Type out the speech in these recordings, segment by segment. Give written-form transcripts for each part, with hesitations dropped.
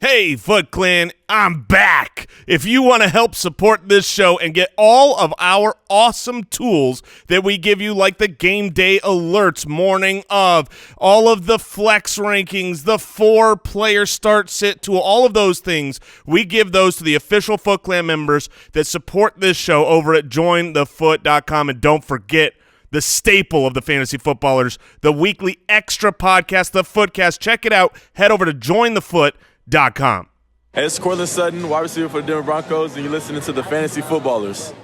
Hey, Foot Clan, I'm back. If you want to help support this show and get all of our awesome tools that we give you, like the game day alerts morning of, all of the flex rankings, the 4-player start sit tool, all of those things, we give those to the official Foot Clan members that support this show over at jointhefoot.com. And don't forget the staple of the fantasy footballers, the weekly extra podcast, the Footcast. Check it out. Head over to jointhefoot.com. Hey, it's Cortland Sutton, wide receiver for the Denver Broncos, and you're listening to the Fantasy Footballers.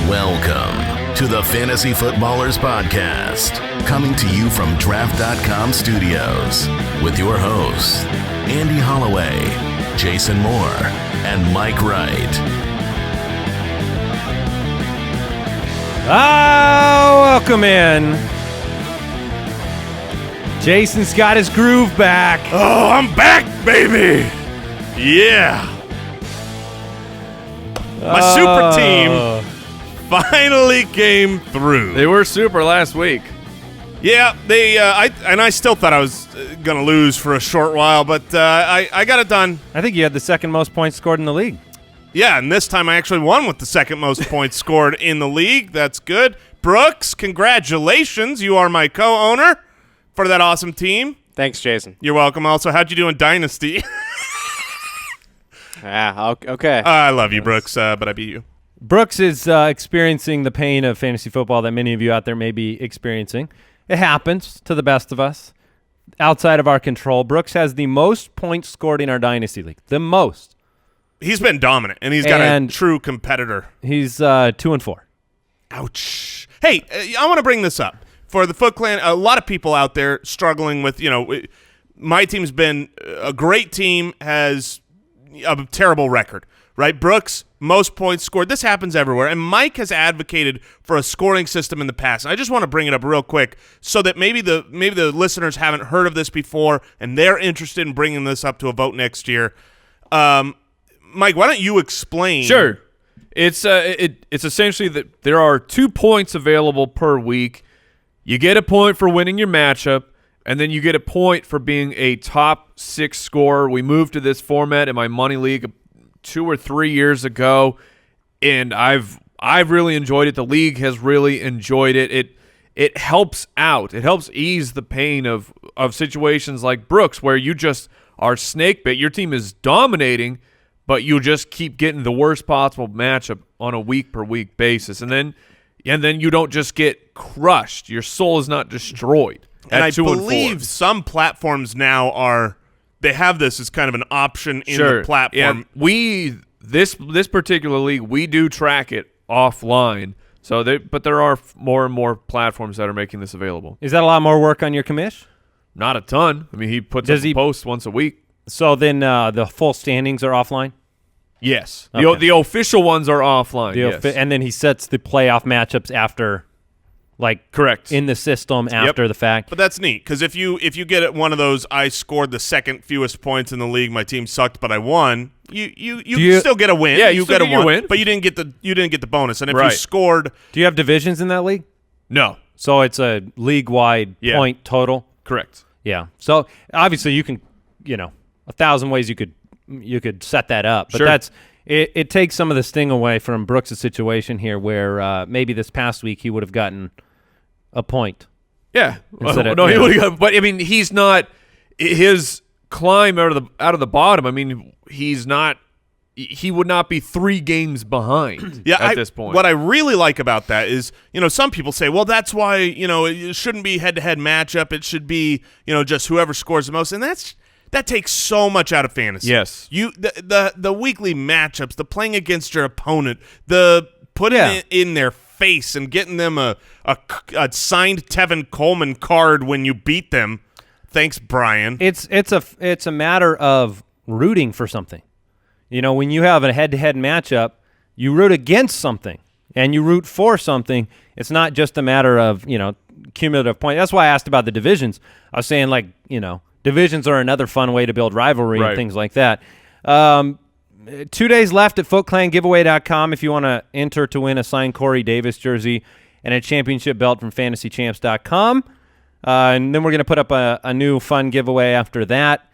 Welcome to the Fantasy Footballers Podcast, coming to you from Draft.com Studios with your hosts, Andy Holloway, Jason Moore, and Mike Wright. Welcome in. Jason's got his groove back. Oh, I'm back, baby. Yeah. My super team finally came through. They were super last week. Yeah, I still thought I was going to lose for a short while, but I got it done. I think you had the second most points scored in the league. Yeah, and this time I actually won with the second most points scored in the league. That's good. Brooks, congratulations. You are my co-owner for that awesome team. Thanks, Jason. You're welcome. Also, how'd you do in Dynasty? Okay. I love you, Brooks, but I beat you. Brooks is experiencing the pain of fantasy football that many of you out there may be experiencing. It happens to the best of us. Outside of our control, Brooks has the most points scored in our Dynasty League. The most. He's been dominant, and he's got a true competitor. He's 2-4. Ouch. Hey, I want to bring this up. For the Foot Clan, a lot of people out there struggling with, my team's been a great team, has a terrible record, right? Brooks, most points scored. This happens everywhere, and Mike has advocated for a scoring system in the past. And I just want to bring it up real quick so that maybe the listeners haven't heard of this before, and they're interested in bringing this up to a vote next year. Mike, why don't you explain? Sure. It's essentially that there are 2 points available per week. You get a point for winning your matchup, and then you get a point for being a top 6 scorer. We moved to this format in my money league 2 or 3 years ago, and I've really enjoyed it. The league has really enjoyed it. It helps out. It helps ease the pain of situations like Brooks, where you just are snake bit. Your team is dominating, but you just keep getting the worst possible matchup on a week-per-week basis, and then you don't just get crushed. Your soul is not destroyed. And I believe some platforms now they have this as kind of an option in the platform. Yeah, this particular league, we do track it offline. But there are more and more platforms that are making this available. Is that a lot more work on your commish? Not a ton. I mean, he puts up a post once a week. So then the full standings are offline? Yes. Okay. The official ones are offline, yes. And then he sets the playoff matchups after, correct, in the system after the fact. But that's neat, because if you get at one of those, I scored the second fewest points in the league, my team sucked, but I won. You still get a win. Yeah, you get a win, but you didn't get the bonus. And if you scored, do you have divisions in that league? No. So it's a league-wide point total. Correct. Yeah. So obviously you can, 1,000 ways you could set that up, but it takes some of the sting away from Brooks' situation here, where maybe this past week he would have gotten a point. Yeah, he would have. But I mean, he's not his climb out of the bottom. I mean, he's not. He would not be 3 games behind at this point. What I really like about that is, some people say, well, that's why, it shouldn't be head-to-head matchup. It should be, just whoever scores the most, and that takes so much out of fantasy. Yes. The weekly matchups, the playing against your opponent, the putting it in their face and getting them a signed Tevin Coleman card when you beat them. Thanks, Brian. It's a matter of rooting for something. When you have a head-to-head matchup, you root against something and you root for something. It's not just a matter of, cumulative points. That's why I asked about the divisions. I was saying, divisions are another fun way to build rivalry and things like that. 2 days left at FootClanGiveaway.com if you want to enter to win a signed Corey Davis jersey and a championship belt from FantasyChamps.com. And then we're going to put up a new fun giveaway after that.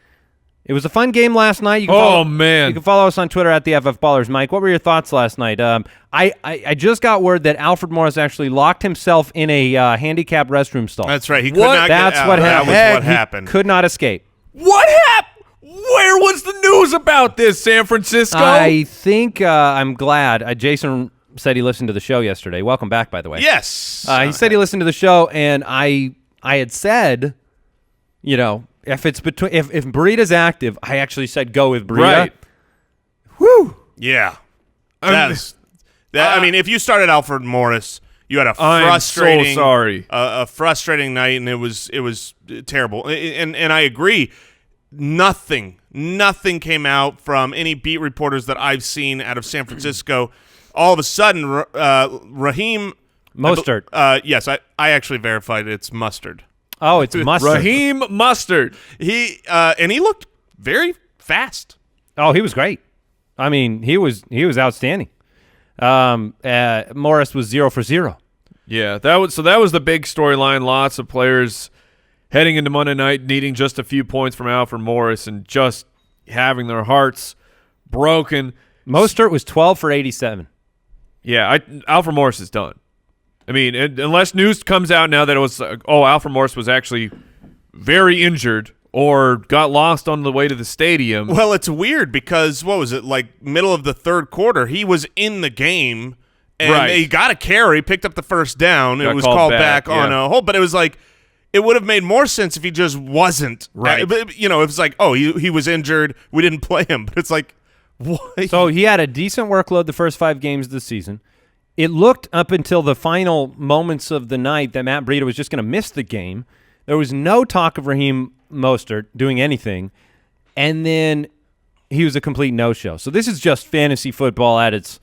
It was a fun game last night. You can man. You can follow us on Twitter at the FF Ballers. Mike, what were your thoughts last night? I just got word that Alfred Morris actually locked himself in a handicapped restroom stall. That's right. He could not That's get out. what That happened. was what happened. He could not escape. What happened? Where was the news about this, San Francisco? I think I'm glad. Jason said he listened to the show yesterday. Welcome back, by the way. Yes. He said he listened to the show, and I had said, if it's between if Breeda's active, I actually said go with Breida. Right. Whew. Yeah. I mean, if you started Alfred Morris, you had a frustrating, I'm so sorry. A frustrating night, and it was terrible. And I agree. Nothing came out from any beat reporters that I've seen out of San Francisco. All of a sudden, Raheem Mostert. Yes, I actually verified it's Mustard. Oh, it's Mustard. Raheem Mustard. He looked very fast. Oh, he was great. I mean, he was outstanding. Morris was 0 for 0. Yeah, that was the big storyline. Lots of players heading into Monday night needing just a few points from Alfred Morris and just having their hearts broken. Mostert was 12 for 87. Yeah, Alfred Morris is done. I mean, unless news comes out now that it was, Alfred Morris was actually very injured or got lost on the way to the stadium. Well, it's weird because, what was it, like middle of the third quarter, he was in the game, and he got a carry, picked up the first down. It was called back on a hold, but it was like, it would have made more sense if he just wasn't. Right. But, it was like, he was injured, we didn't play him. But it's like, what? So he had a decent workload the first 5 games of the season. It looked up until the final moments of the night that Matt Breida was just going to miss the game. There was no talk of Raheem Mostert doing anything, and then he was a complete no-show. So this is just fantasy football at its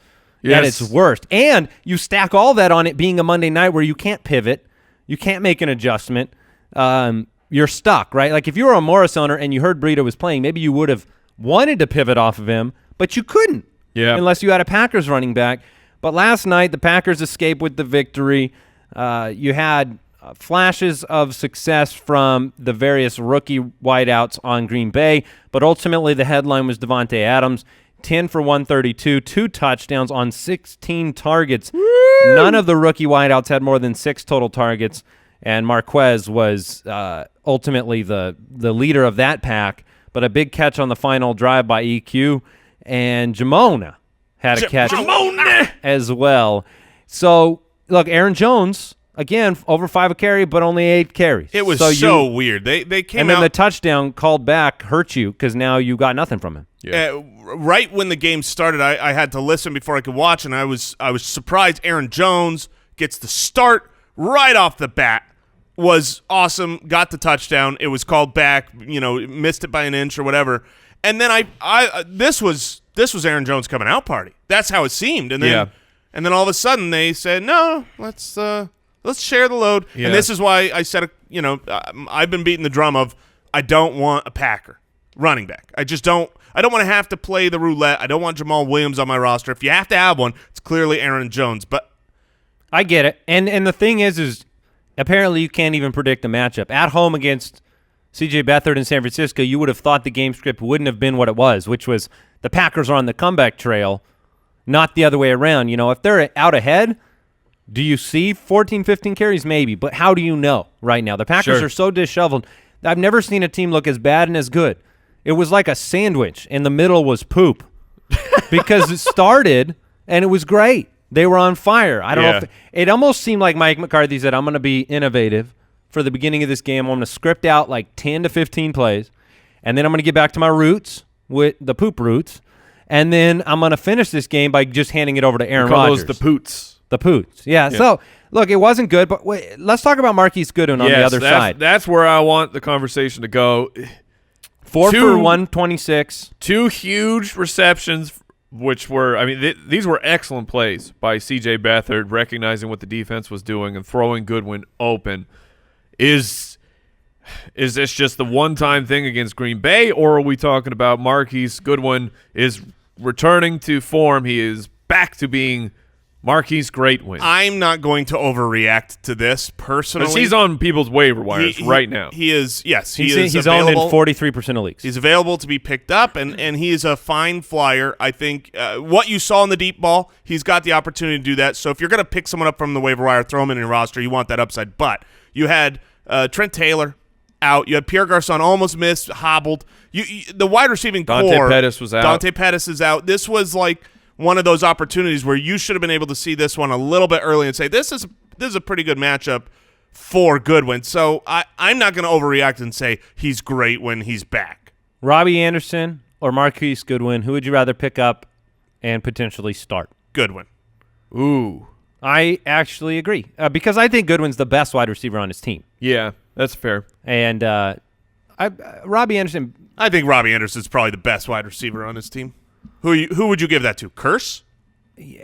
worst. And you stack all that on it being a Monday night where you can't pivot, you can't make an adjustment. You're stuck, right? Like if you were a Morris owner and you heard Breida was playing, maybe you would have wanted to pivot off of him, but you couldn't unless you had a Packers running back. But last night, the Packers escaped with the victory. You had flashes of success from the various rookie wideouts on Green Bay, but ultimately the headline was Davante Adams, 10 for 132, 2 touchdowns on 16 targets. Woo! None of the rookie wideouts had more than 6 total targets, and Marquise was ultimately the leader of that pack, but a big catch on the final drive by EQ, and Jamona had a catch as well. So, look, Aaron Jones, again, over 5 a carry, but only 8 carries. It was so weird. They came out. And then the touchdown called back hurt you because now you got nothing from him. Yeah. Right when the game started, I had to listen before I could watch, and I was surprised Aaron Jones gets the start right off the bat. Was awesome, got the touchdown. It was called back, missed it by an inch or whatever. And then this was Aaron Jones' coming out party. That's how it seemed. And then all of a sudden they said, "No, let's share the load." Yeah. And this is why I said, I've been beating the drum of I don't want a Packer running back. I don't want to have to play the roulette. I don't want Jamal Williams on my roster. If you have to have one, it's clearly Aaron Jones. But I get it. And the thing is apparently you can't even predict a matchup. At home against C.J. Beathard in San Francisco, you would have thought the game script wouldn't have been what it was, which was the Packers are on the comeback trail, not the other way around. If they're out ahead, do you see 14, 15 carries? Maybe, but how do you know right now? The Packers are so disheveled. I've never seen a team look as bad and as good. It was like a sandwich, and the middle was poop because it started, and it was great. They were on fire. I don't know. It almost seemed like Mike McCarthy said, I'm going to be innovative for the beginning of this game. I'm going to script out like 10 to 15 plays, and then I'm going to get back to my roots with the poop roots, and then I'm going to finish this game by just handing it over to Aaron Rodgers. Those the poots. The poots. Yeah. So, look, it wasn't good, but wait, let's talk about Marquise Goodwin on the other side. That's where I want the conversation to go. 4 for 126. 2 huge receptions, which were, these were excellent plays by C.J. Beathard, recognizing what the defense was doing and throwing Goodwin open. Is this just the one-time thing against Green Bay, or are we talking about Marquise Goodwin is returning to form? He is back to being Marquise, great win. I'm not going to overreact to this personally. Because he's on people's waiver wires right now. He is, yes. He's available. owned in 43% of leagues. He's available to be picked up, and he is a fine flyer. I think what you saw in the deep ball, he's got the opportunity to do that. So if you're going to pick someone up from the waiver wire, throw him in your roster, you want that upside. But you had Trent Taylor out. You had Pierre Garçon almost missed, hobbled. The wide receiving core. Dante Pettis was out. Dante Pettis is out. This was like one of those opportunities where you should have been able to see this one a little bit early and say, this is a pretty good matchup for Goodwin. So I'm not going to overreact and say he's great when he's back. Robbie Anderson or Marquise Goodwin, who would you rather pick up and potentially start? Goodwin. Ooh. I actually agree because I think Goodwin's the best wide receiver on his team. Yeah, that's fair. And Robbie Anderson. I think Robbie Anderson's probably the best wide receiver on his team. Who would you give that to? Kearse?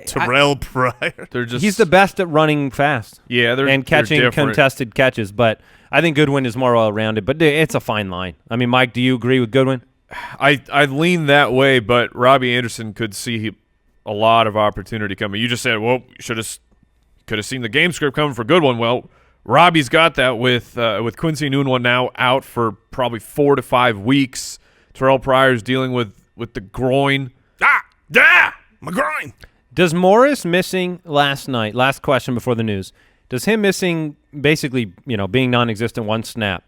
Terrell Pryor? He's the best at running fast. Yeah, and catching contested catches. But I think Goodwin is more well-rounded. But it's a fine line. I mean, Mike, do you agree with Goodwin? I lean that way, but Robbie Anderson could see a lot of opportunity coming. You just said, well, you could have seen the game script coming for Goodwin. Well, Robbie's got that with Quincy Nunwa now out for probably 4 to 5 weeks. Terrell Pryor's dealing with the groin. My groin. Does Morris missing last question before the news, does him missing basically, being non-existent one snap,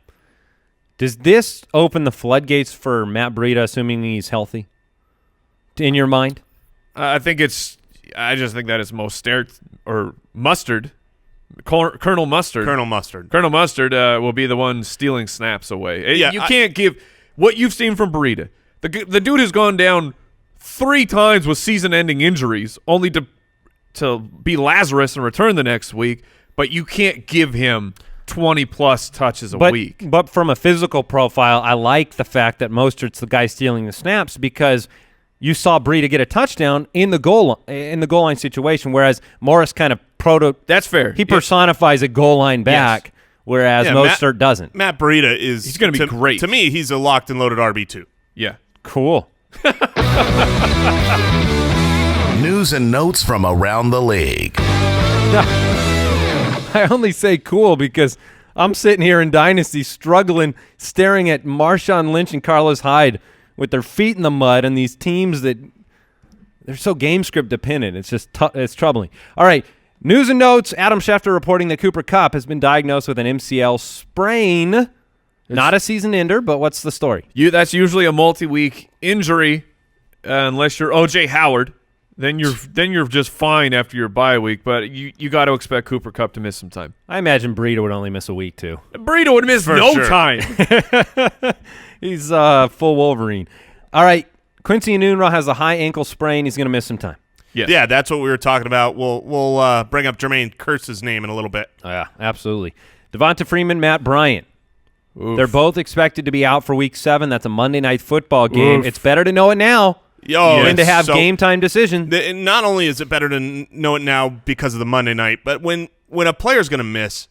does this open the floodgates for Matt Breida, assuming he's healthy, in your mind? I just think that it's Mustard. Colonel Mustard. Colonel Mustard. Colonel Mustard will be the one stealing snaps away. Yeah, you can't give what you've seen from Breida. The dude has gone down 3 times with season-ending injuries, only to be Lazarus and return the next week. But you can't give him 20-plus touches a week. But from a physical profile, I like the fact that Mostert's the guy stealing the snaps because you saw Breida get a touchdown in the goal line situation, whereas Morris kind of That's fair. He personifies a goal line back. Yes. Whereas Mostert doesn't. Matt Breida he's going to be great. To me, he's a locked and loaded RB2. Yeah. Cool. News and notes from around the league. I only say cool because I'm sitting here in Dynasty struggling, staring at Marshawn Lynch and Carlos Hyde with their feet in the mud and these teams that they're so game script dependent. It's just it's troubling. All right. News and notes. Adam Schefter reporting that Cooper Kupp has been diagnosed with an MCL sprain. Not a season ender, but what's the story? That's usually a multi-week injury, unless you're O.J. Howard. Then you're just fine after your bye week. But you got to expect Cooper Kupp to miss some time. I imagine Breida would only miss a week too. Breida would miss time. He's full Wolverine. All right, Quincy Nunwa has a high ankle sprain. He's going to miss some time. Yes. Yeah, that's what we were talking about. We'll bring up Jermaine Kearse's name in a little bit. Yeah, absolutely. Devonta Freeman, Matt Bryant. Oof. They're both expected to be out for Week 7. That's a Monday Night Football game. Oof. It's better to know it now than to have game time decision. Not only is it better to know it now because of the Monday night, but when a player's going to miss,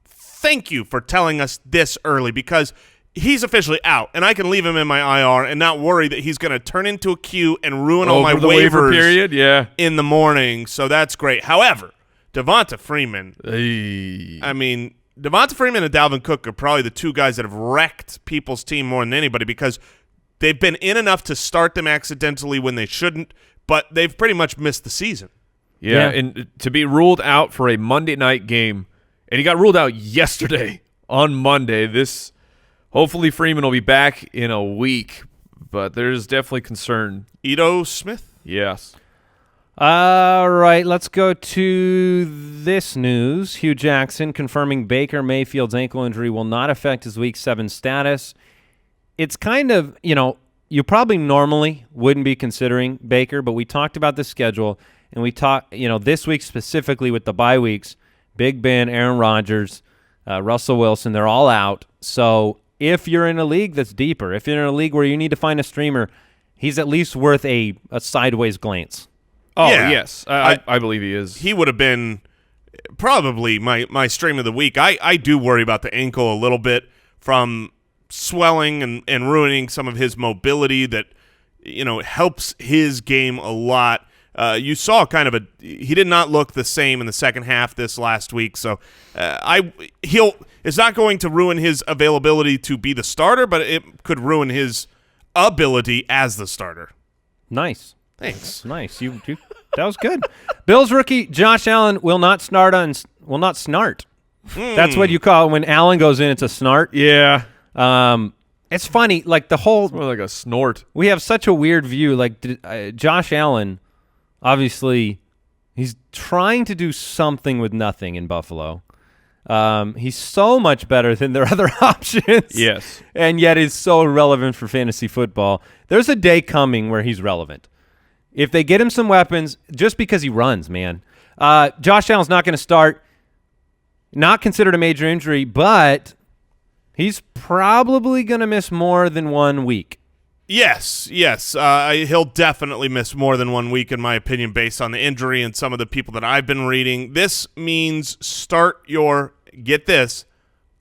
thank you for telling us this early because he's officially out, and I can leave him in my IR and not worry that he's going to turn into a queue and ruin all my waivers period, in the morning. So that's great. However, Devonta Freeman, Devonta Freeman and Dalvin Cook are probably the 2 guys that have wrecked people's team more than anybody because they've been in enough to start them accidentally when they shouldn't, but they've pretty much missed the season. Yeah, and to be ruled out for a Monday night game, and he got ruled out yesterday on Monday. Hopefully Freeman will be back in a week, but there's definitely concern. Ito Smith? Yes. All right, let's go to this news. Hugh Jackson confirming Baker Mayfield's ankle injury will not affect his Week 7 status. It's kind of, you probably normally wouldn't be considering Baker, but we talked about the schedule, and we talked, this week specifically with the bye weeks, Big Ben, Aaron Rodgers, Russell Wilson, they're all out. So if you're in a league that's deeper, if you're in a league where you need to find a streamer, he's at least worth a sideways glance. Oh, yeah. Yes. I believe he is. He would have been probably my stream of the week. I do worry about the ankle a little bit from swelling and ruining some of his mobility that, helps his game a lot. you saw he did not look the same in the second half this last week. So it's not going to ruin his availability to be the starter, but it could ruin his ability as the starter. Nice. Thanks. Nice. You that was good. Bills rookie Josh Allen will not snart. That's what you call it when Allen goes in. It's a snart. Yeah. It's funny, like the whole. It's more like a snort. We have such a weird view. Like Josh Allen, obviously, he's trying to do something with nothing in Buffalo. He's so much better than their other options. Yes. And yet is so relevant for fantasy football. There's a day coming where he's relevant. If they get him some weapons, just because he runs, man. Josh Allen's not going to start. Not considered a major injury, but he's probably going to miss more than 1 week. Yes. He'll definitely miss more than 1 week, in my opinion, based on the injury and some of the people that I've been reading. This means start your, get this,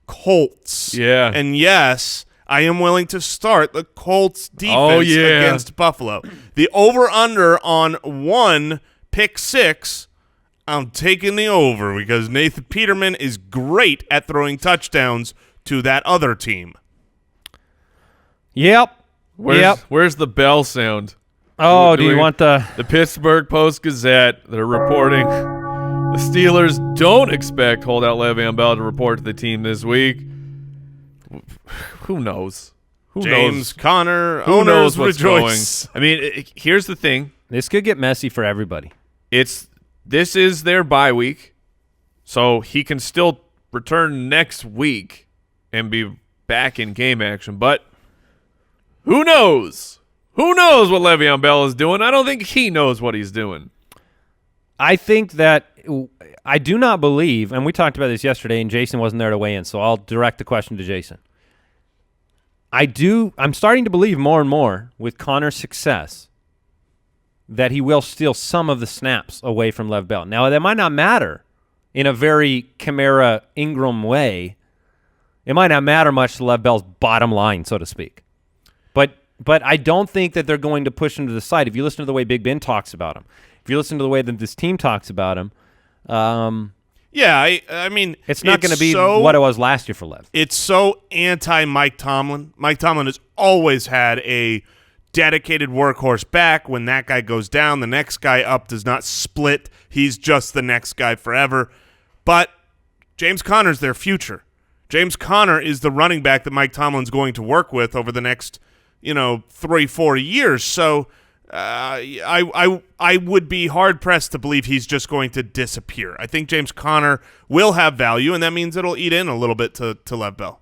Colts. Yeah. And yes, I am willing to start the Colts defense against Buffalo. The over-under on 1 pick 6, I'm taking the over because Nathan Peterman is great at throwing touchdowns to that other team. Yep. Where's the bell sound? Oh, do you want the Pittsburgh Post-Gazette? They're reporting the Steelers don't expect holdout Le'Veon Bell to report to the team this week. Who knows? James Conner, Who owners knows what's rejoice. going? I mean, here's the thing. This could get messy for everybody. This is their bye week, so he can still return next week and be back in game action. But who knows? Who knows what Le'Veon Bell is doing? I don't think he knows what he's doing. I think that I do not believe, and we talked about this yesterday, and Jason wasn't there to weigh in, so I'll direct the question to Jason. I'm starting to believe more and more with Connor's success that he will steal some of the snaps away from Lev Bell. Now, that might not matter in a very Kamara Ingram way. It might not matter much to Lev Bell's bottom line, so to speak. But I don't think that they're going to push him to the side. If you listen to the way Big Ben talks about him, if you listen to the way that this team talks about him, I mean, it's not going to be what it was last year for Lev. It's so anti-Mike Tomlin. Mike Tomlin has always had a dedicated workhorse back. When that guy goes down, the next guy up does not split. He's just the next guy forever. But James Conner's their future. James Conner is the running back that Mike Tomlin's going to work with over the next, 3-4 years. So I would be hard-pressed to believe he's just going to disappear. I think James Conner will have value, and that means it'll eat in a little bit to Lev Bell.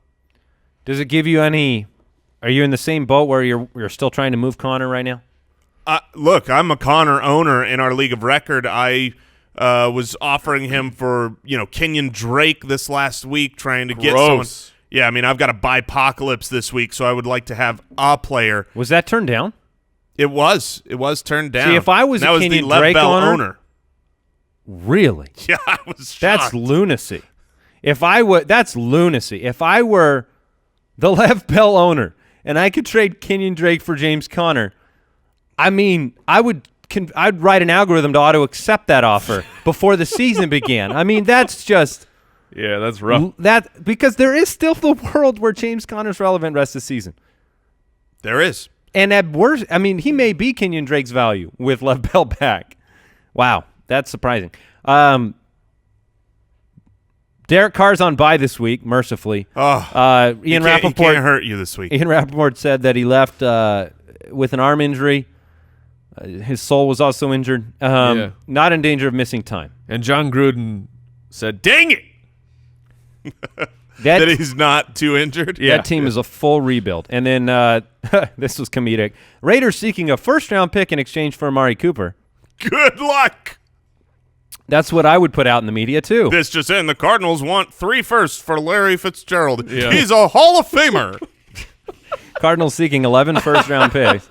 Does it give you any – are you in the same boat where you're still trying to move Conner right now? Look, I'm a Conner owner in our league of record. I was offering him for, Kenyon Drake this last week, trying to get someone. Yeah, I mean, I've got a bipocalypse this week, so I would like to have a player. Was that turned down? It was turned down. See, if I was a Kenyon Drake owner. Really? Yeah, I was shocked. That's lunacy. That's lunacy. If I were the Lev Bell owner and I could trade Kenyon Drake for James Conner, I mean, I'd write an algorithm to auto-accept that offer before the season began. I mean, that's just... Yeah, that's rough. Because there is still the world where James Conner's relevant rest of the season. There is. And at worst, I mean, he may be Kenyon Drake's value with Lev Bell back. Wow, that's surprising. Derek Carr's on bye this week, mercifully. Ian Rappaport he can't hurt you this week. Ian Rappaport said that he left with an arm injury. His soul was also injured. Not in danger of missing time. And John Gruden said, "Dang it!" that he's not too injured. Yeah. That team is a full rebuild. And then this was comedic. Raiders seeking a first-round pick in exchange for Amari Cooper. Good luck. That's what I would put out in the media, too. This just in, the Cardinals want 3 firsts for Larry Fitzgerald. Yeah. He's a Hall of Famer. Cardinals seeking 11 first-round picks.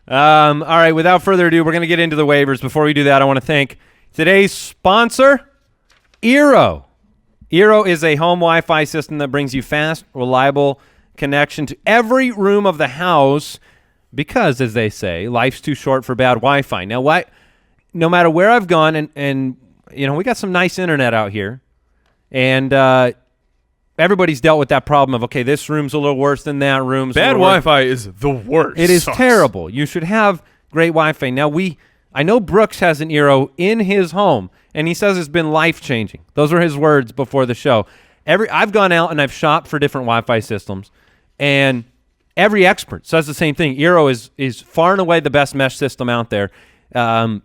All right, without further ado, we're going to get into the waivers. Before we do that, I want to thank today's sponsor, Eero. Eero is a home Wi-Fi system that brings you fast, reliable connection to every room of the house because, as they say, life's too short for bad Wi-Fi. Now, no matter where I've gone, and we got some nice internet out here, and everybody's dealt with that problem of, okay, this room's a little worse than that room's. Bad Wi-Fi is the worst. It is terrible. You should have great Wi-Fi. Now, I know Brooks has an Eero in his home, and he says it's been life-changing. Those are his words before the show. I've gone out and I've shopped for different Wi-Fi systems, and every expert says the same thing. Eero is far and away the best mesh system out there.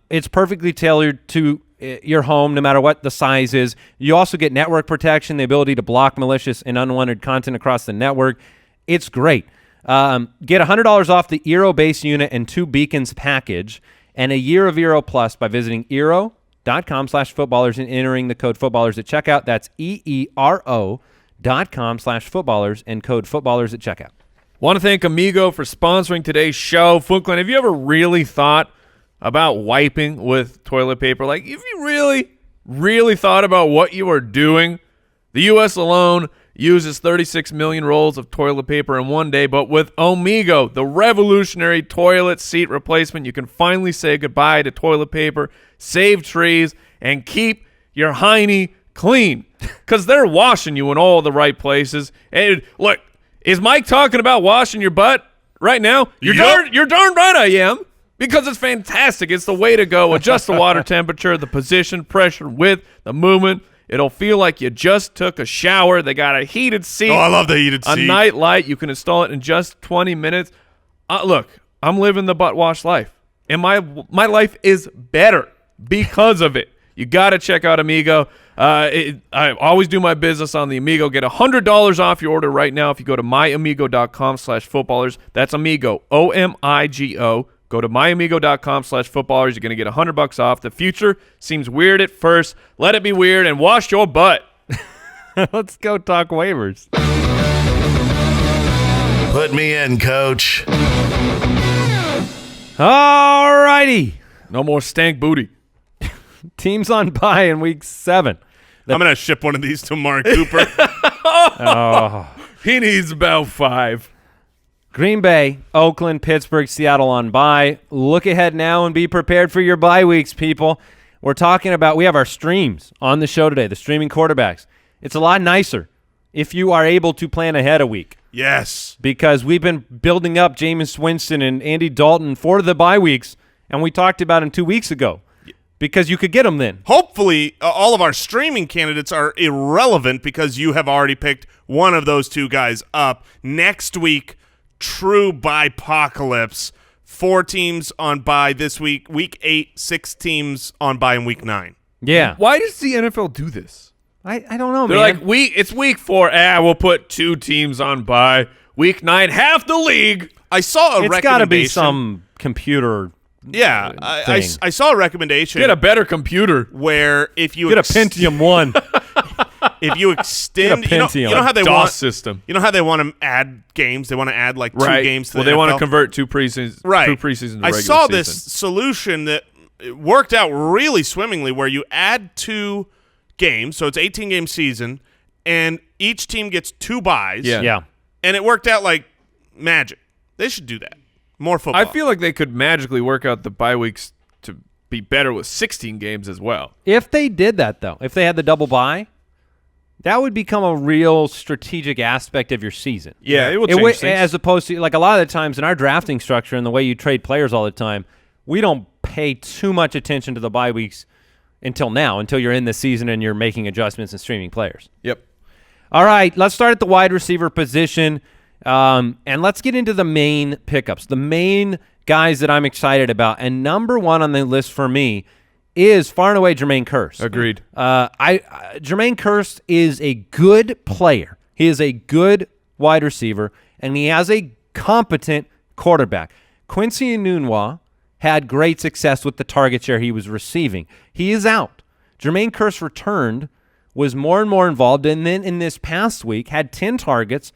It's perfectly tailored to your home, no matter what the size is. You also get network protection, the ability to block malicious and unwanted content across the network. It's great. Get $100 off the Eero base unit and 2 beacons package and a year of Eero Plus by visiting Eero.com/footballers and entering the code footballers at checkout. That's EERO.com/footballers and code footballers at checkout. Want to thank Amigo for sponsoring today's show. Foot Clan, have you ever really thought about wiping with toilet paper? Like, if you really, really thought about what you are doing, the U.S. alone uses 36 million rolls of toilet paper in one day, but with Amigo, the revolutionary toilet seat replacement, you can finally say goodbye to toilet paper, save trees, and keep your hiney clean, because they're washing you in all the right places. And look, is Mike talking about washing your butt right now? You're darn right I am. Because it's fantastic. It's the way to go. Adjust the water temperature, the position, pressure, width, the movement. It'll feel like you just took a shower. They got a heated seat. Oh, I love the heated seat. A night light. You can install it in just 20 minutes. Look, I'm living the butt wash life, and my life is better because of it. You got to check out Amigo. I always do my business on the Amigo. Get $100 off your order right now if you go to myamigo.com/footballers. That's Amigo, OMIGO. Go to myamigo.com/footballers. You're going to get $100 off. The future seems weird at first. Let it be weird and wash your butt. Let's go talk waivers. Put me in, coach. All righty. No more stank booty. Teams on bye in week 7. I'm going to ship one of these to Mark Cooper. He needs about 5. Green Bay, Oakland, Pittsburgh, Seattle on bye. Look ahead now and be prepared for your bye weeks, people. We're talking about, we have our streams on the show today, the streaming quarterbacks. It's a lot nicer if you are able to plan ahead a week. Yes. Because we've been building up Jameis Winston and Andy Dalton for the bye weeks, and we talked about them 2 weeks ago because you could get them then. Hopefully, all of our streaming candidates are irrelevant because you have already picked one of those 2 guys up. Next week, true bye-pocalypse. 4 teams on bye this week. Week 8, 6 teams on bye in week 9. Yeah. Why does the NFL do this? I don't know, They're man. like, it's week 4. We'll put 2 teams on bye. Week 9, half the league. I saw a recommendation. It's got to be some computer Yeah, I saw a recommendation. Get a better computer. Where if you get a Pentium 1. If you extend, Get a Pentium. you know how they DOS want system. You know how they want to add games. They want to add like 2 games to the they NFL? want to convert 2 preseasons. Right. 2 preseasons. To I regular saw season. this solution that worked out really swimmingly, where you add 2 games, so it's 18-game season, and each team gets 2 byes. Yeah. And it worked out like magic. They should do that. More football. I feel like they could magically work out the bye weeks to be better with 16 games as well. If they did that, though, if they had the double bye, that would become a real strategic aspect of your season. Yeah, it will change things. As opposed to, like, a lot of the times in our drafting structure and the way you trade players all the time, we don't pay too much attention to the bye weeks until you're in the season and you're making adjustments and streaming players. Yep. All right, let's start at the wide receiver position, and let's get into the main pickups, the main guys that I'm excited about. And number 1 on the list for me is far and away Jermaine Kearse. Agreed. Jermaine Kearse is a good player. He is a good wide receiver, and he has a competent quarterback. Quincy Enunwa had great success with the target share he was receiving. He is out. Jermaine Kearse returned, was more and more involved, and then in this past week had 10 targets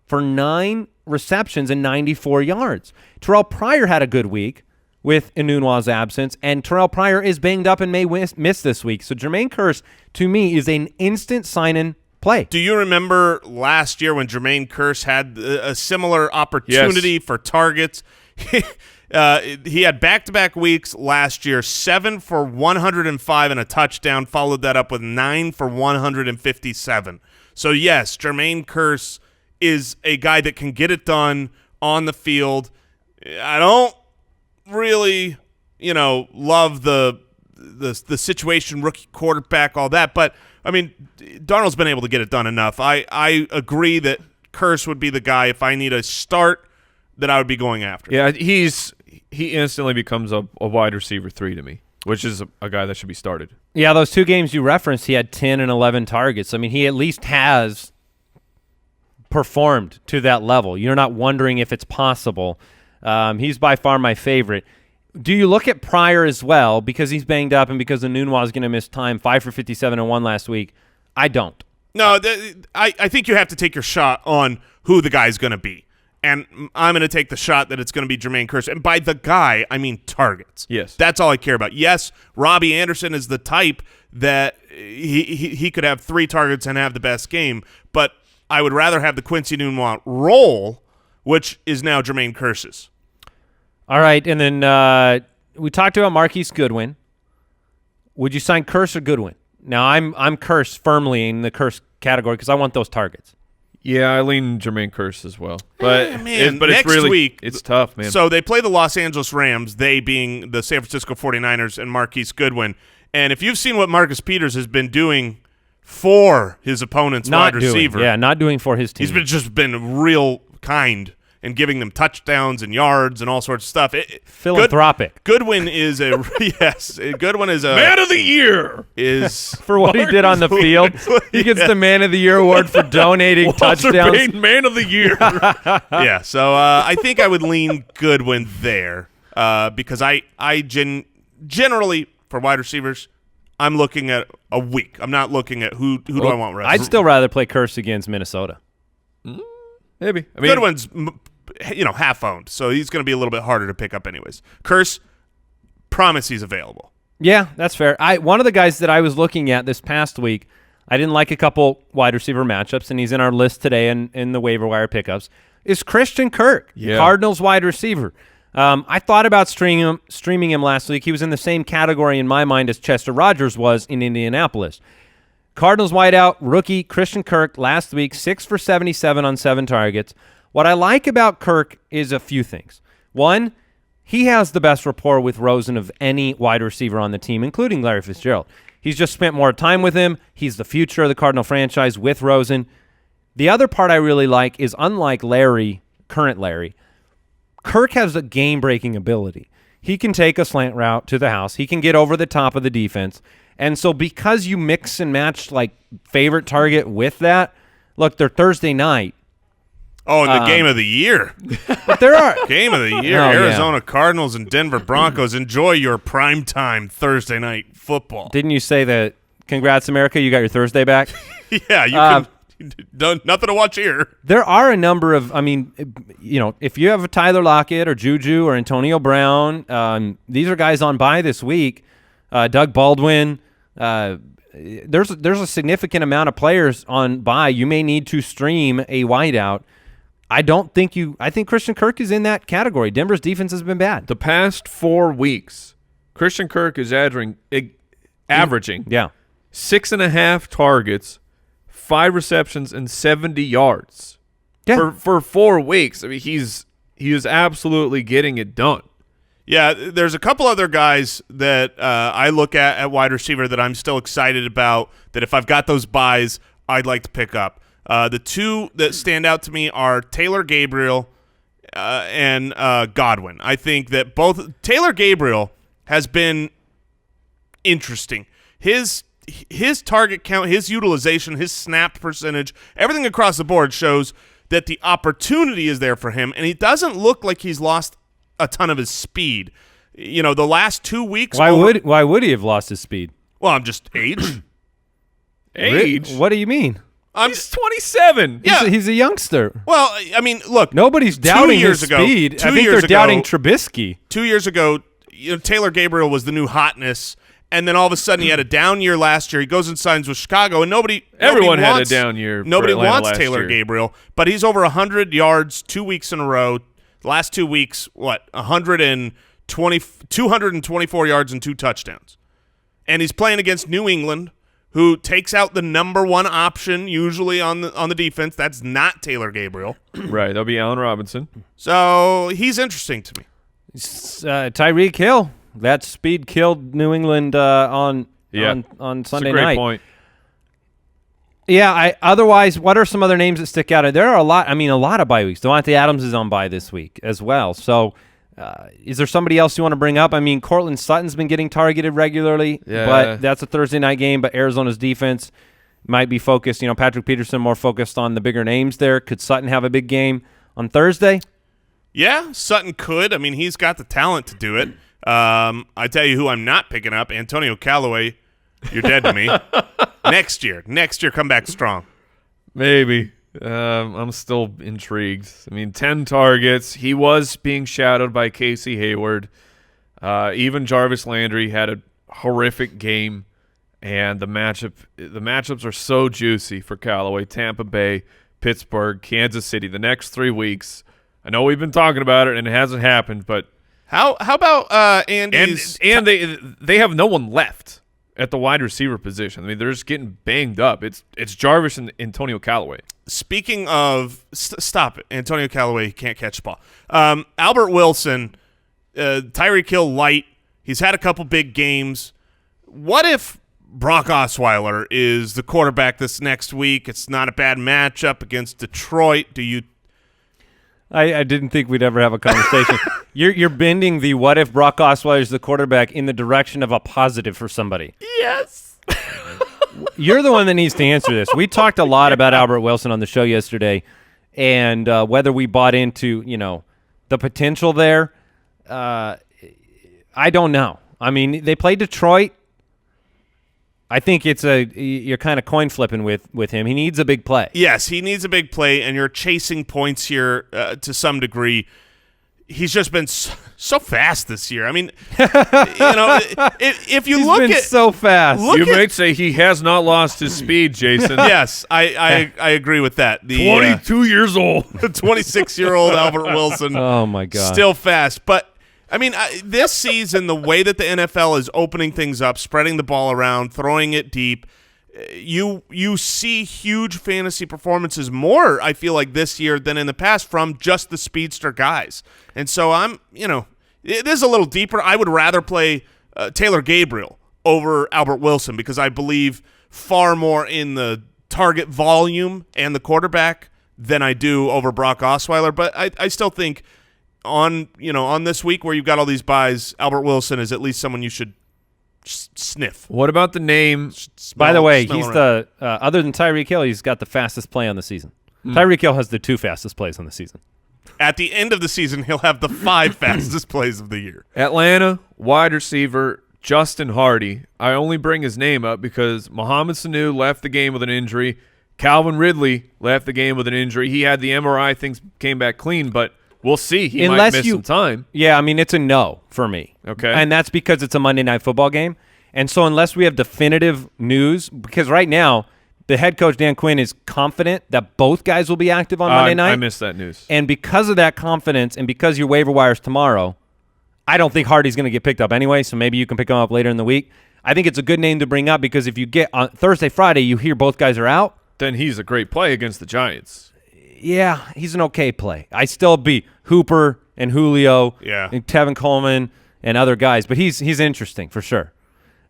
for 9 receptions and 94 yards. Terrell Pryor had a good week with Enunwa's absence, and Terrell Pryor is banged up and may miss this week. So Jermaine Kearse, to me, is an instant sign-in play. Do you remember last year when Jermaine Kearse had a similar opportunity for targets? He had back-to-back weeks last year, 7 for 105 and a touchdown, followed that up with 9 for 157. So, yes, Jermaine Kearse is a guy that can get it done on the field. I don't really, love the situation, rookie quarterback, all that, but I mean, Darnold's been able to get it done enough. I agree that Kearse would be the guy if I need a start that I would be going after. Yeah, he instantly becomes a wide receiver 3 to me, which is a guy that should be started. Yeah, those 2 games you referenced, he had 10 and 11 targets. I mean, he at least has performed to that level. You're not wondering if it's possible. He's by far my favorite. Do you look at Pryor as well, because he's banged up and because Enunwa is going to miss time, 5 for 57 and 1 last week? I don't. No, I think you have to take your shot on who the guy's going to be. And I'm going to take the shot that it's going to be Jermaine Kearse. And by the guy, I mean targets. Yes. That's all I care about. Yes, Robbie Anderson is the type that he could have 3 targets and have the best game, but I would rather have the Quincy Enunwa role, which is now Jermaine Kearse's. All right, and then we talked about Marquise Goodwin. Would you sign Kearse or Goodwin? Now, I'm Kearse firmly in the Kearse category because I want those targets. Yeah, I lean Jermaine Kearse as well. But next week, it's tough, man. So they play the Los Angeles Rams, they being the San Francisco 49ers and Marquise Goodwin. And if you've seen what Marcus Peters has been doing for his opponent's wide receiver. Not doing for his team. He's been real kind and giving them touchdowns and yards and all sorts of stuff. Philanthropic. Goodwin is a Goodwin is a Man of the Year is for what he did on the field. He gets the Man of the Year award for donating touchdowns. Peyton, Man of the Year. Yeah, so I think I would lean Goodwin there because I generally for wide receivers I'm looking at a week. I'm not looking at who do I want. I'd still rather play Kearse against Minnesota. Maybe. I mean, Goodwin's half owned, so he's going to be a little bit harder to pick up anyways. Kearse, promise he's available. Yeah, that's fair. One of the guys that I was looking at this past week, I didn't like a couple wide receiver matchups, and he's in our list today in the waiver wire pickups, is Christian Kirk, Cardinals wide receiver. I thought about streaming him last week. He was in the same category in my mind as Chester Rogers was in Indianapolis. Cardinals wideout, rookie Christian Kirk last week, 6 for 77 on 7 targets. What I like about Kirk is a few things. One, he has the best rapport with Rosen of any wide receiver on the team, including Larry Fitzgerald. He's just spent more time with him. He's the future of the Cardinal franchise with Rosen. The other part I really like is, unlike Larry, current Larry, Kirk has a game-breaking ability. He can take a slant route to the house. He can get over the top of the defense. And so because you mix and match like favorite target with that, look, they're Thursday night. Oh, and the game of the year. But there are game of the year. Arizona Cardinals and Denver Broncos. Enjoy your primetime Thursday night football. Didn't you say that? Congrats, America. You got your Thursday back. Yeah, you can. Nothing to watch here. There are a number of, if you have a Tyler Lockett or Juju or Antonio Brown, these are guys on bye this week. Doug Baldwin. There's a significant amount of players on bye. You may need to stream a wideout. I think Christian Kirk is in that category. Denver's defense has been bad. The past 4 weeks, Christian Kirk is averaging 6.5 targets, 5 receptions, and 70 yards. Yeah. For 4 weeks. I mean, he is absolutely getting it done. Yeah, there's a couple other guys that I look at wide receiver that I'm still excited about, that if I've got those buys, I'd like to pick up. The two that stand out to me are Taylor Gabriel and Godwin. I think that both Taylor Gabriel has been interesting. His target count, his utilization, his snap percentage, everything across the board shows that the opportunity is there for him, and he doesn't look like he's lost a ton of his speed. The last 2 weeks. Why would he have lost his speed? Well, I'm just age. Age? What do you mean? He's 27. Yeah, he's a youngster. Well, I mean, look. Nobody's doubting his speed. I think they're doubting Trubisky. 2 years ago, Taylor Gabriel was the new hotness, And then all of a sudden he had a down year last year. He goes and signs with Chicago, and Everyone had wants, a down year. Nobody for Atlanta wants last Taylor year. Gabriel, but he's over 100 yards 2 weeks in a row. The last 2 weeks, 224 yards and 2 touchdowns. And he's playing against New England, who takes out the number one option usually on the defense. That's not Taylor Gabriel. Right, that'll be Allen Robinson. So he's interesting to me. Tyreek Hill. That speed killed New England on Sunday That's a great night. point. Yeah. Otherwise, what are some other names that stick out? There are a lot. I mean, a lot of bye weeks. Davante Adams is on bye this week as well. So, is there somebody else you want to bring up? I mean, Cortland Sutton's been getting targeted regularly, but that's a Thursday night game. But Arizona's defense might be focused. Patrick Peterson more focused on the bigger names there. Could Sutton have a big game on Thursday? Yeah, Sutton could. I mean, he's got the talent to do it. I tell you who I'm not picking up, Antonio Callaway. You're dead to me. Next year, come back strong. Maybe. I'm still intrigued. I mean, 10 targets. He was being shadowed by Casey Hayward. Even Jarvis Landry had a horrific game, and the matchups are so juicy for Callaway. Tampa Bay, Pittsburgh, Kansas City. The next 3 weeks. I know we've been talking about it, and it hasn't happened, but how about Andy's and they have no one left at the wide receiver position. I mean, they're just getting banged up. It's Jarvis and Antonio Callaway. Speaking of stop it, Antonio Callaway, he can't catch the ball. Albert Wilson, Tyreek Hill light. He's had a couple big games. What if Brock Osweiler is the quarterback this next week? It's not a bad matchup against Detroit. Do you? I didn't think we'd ever have a conversation. You're bending the what if Brock Osweiler is the quarterback in the direction of a positive for somebody. Yes. You're the one that needs to answer this. We talked a lot about Albert Wilson on the show yesterday, and whether we bought into the potential there. I don't know. I mean, they played Detroit. I think you're kind of coin flipping with him. He needs a big play. Yes, he needs a big play, and you're chasing points here to some degree. He's just been so fast this year. I mean, if you look at so fast, you might say he has not lost his speed, Jason. Yes, I agree with that. 22 years old, 26-year-old Albert Wilson. Oh my God, still fast, but. I mean, this season, the way that the NFL is opening things up, spreading the ball around, throwing it deep, you see huge fantasy performances more, I feel like, this year than in the past from just the speedster guys. And so it is a little deeper. I would rather play Taylor Gabriel over Albert Wilson because I believe far more in the target volume and the quarterback than I do over Brock Osweiler. But I still think on this week where you've got all these buys, Albert Wilson is at least someone you should sniff. What about the name? By the way, he's the other than Tyreek Hill, he's got the fastest play on the season. Tyreek Hill has the 2 fastest plays on the season. At the end of the season, he'll have the 5 fastest plays of the year. Atlanta wide receiver Justin Hardy. I only bring his name up because Mohamed Sanu left the game with an injury. Calvin Ridley left the game with an injury. He had the MRI, things came back clean, but we'll see. He might miss some time. Yeah, I mean, it's a no for me. Okay. And that's because it's a Monday Night Football game. And so unless we have definitive news, because right now the head coach, Dan Quinn, is confident that both guys will be active on Monday night. I missed that news. And because of that confidence and because your waiver wire's tomorrow, I don't think Hardy's going to get picked up anyway, so maybe you can pick him up later in the week. I think it's a good name to bring up because if you get on Thursday, Friday, you hear both guys are out. Then he's a great play against the Giants. Yeah, he's an okay play. I still be Hooper and Julio and Tevin Coleman and other guys, but he's interesting for sure.